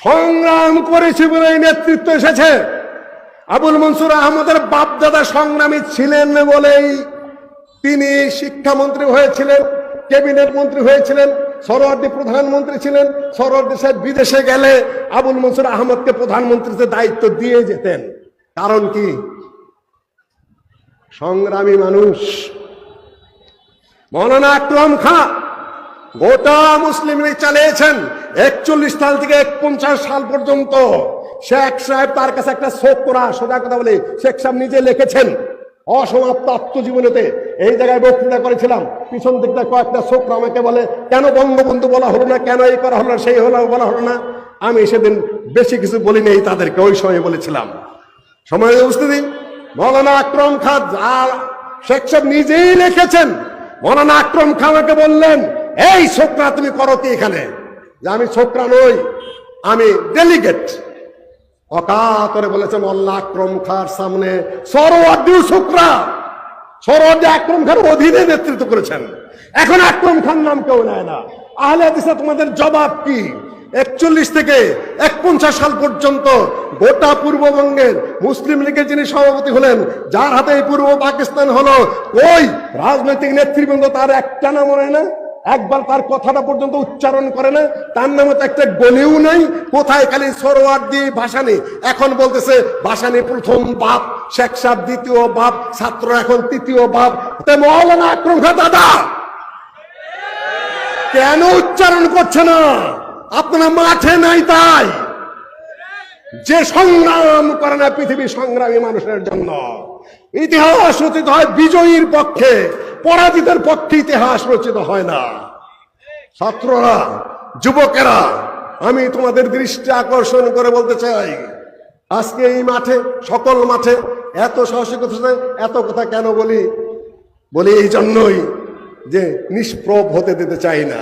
সংগ্রাম করেছি বলে নেতৃত্ব এসেছে। আবুল মনসুর আহমদের বাপ দাদা সংগ্রামী ছিলেন বলেই তিনি শিক্ষামন্ত্রী হয়েছিলেন, ক্যাবিনেট মন্ত্রী হয়েছিলেন, সরওয়ার্দী প্রধানমন্ত্রী ছিলেন। সরওয়ার্দী সাহেব বিদেশে গেলে আবুল মনসুর আহমদকে প্রধানমন্ত্রীতে দায়িত্ব দিয়ে যেতেন। কারণ কি? সংগ্রামী মানুষ। মৌলানা আকরম খাঁ গোটা মুসলিম লীগ চালিয়েছেন 41 সাল থেকে 49 সাল পর্যন্ত। শেখ সাহেব তার কাছে একটা ছোকরা, সোজা কথা বলে শেখ সাহেব নিজে লিখেছেন অসমাপ্ত আত্মজীবনীতে। এই জায়গায় বক্তৃতা করেছিলাম, পিছন দিকটা কয়েকটা ছোকরা আমাকে বলে কেন বঙ্গবন্ধু বলা হলো না, কেন এই করা হলো না, সেই হলো বলা হলো না। আমি সেদিন বেশি কিছু বলি নেই তাদেরকে, ওই সময় বলেছিলাম। সময় উপস্থিতি মৌলানা আকরম খাঁ শেখ সাহেব নিজেই লিখেছেন। মৌলানা আকরম খাঁ আমাকে বললেন, এই ছোকরা তুমি করো কি এখানে? যে আমি ছোকরা নই, আমি ডেলিগেট। অকাতরে বলেছেন মোল্লা আকরম খাঁর সামনে সরওয়ার্দী ছোকরা, সরওয়ার্দী আকরম খাঁর অধীনে নেতৃত্ব করেছেন। এখন আকরম খান নাম কেউ নেয় না। আহলে হাদিসে তোমাদের জবাব কি? 41 থেকে 49 সাল পর্যন্ত গোটা পূর্ববঙ্গের মুসলিম লীগের যিনি সভাপতি হলেন, যার হাতে এই পূর্ব পাকিস্তান হলো, ওই রাজনৈতিক নেতৃবৃন্দ তার একটা নাম মনে না, একবার তার কথাটা পর্যন্ত উচ্চারণ করে না, তার নামে তো একটা গলিও নেই। কোথায় খালি সরওয়ার্দী ভাসানী, এখন বলতেছে ভাসানী প্রথম বাপ, শেখ সাহেব দ্বিতীয় বাপ, ছাত্র এখন তৃতীয় বাপ। মৌলানা আকরম খাঁ দাদা কেন উচ্চারণ করছে না? আপনারা মাঠে নাই তাই। যে সংগ্রাম করে না পৃথিবীর সংগ্রামী মানুষের জন্য, ইতিহাস রচিত হয় বিজয়ীর পক্ষে, পরাজিতের পক্ষে ইতিহাস রচিত হয় না। ছাত্ররা, যুবকেরা, আমি তোমাদের দৃষ্টি আকর্ষণ করে বলতে চাই, আজকে এই মাঠে, সকল মাঠে এত সাহসিকতা, এত কথা কেন বলি? এই জন্যই যে নিষ্প্রভ হতে দিতে চাই না।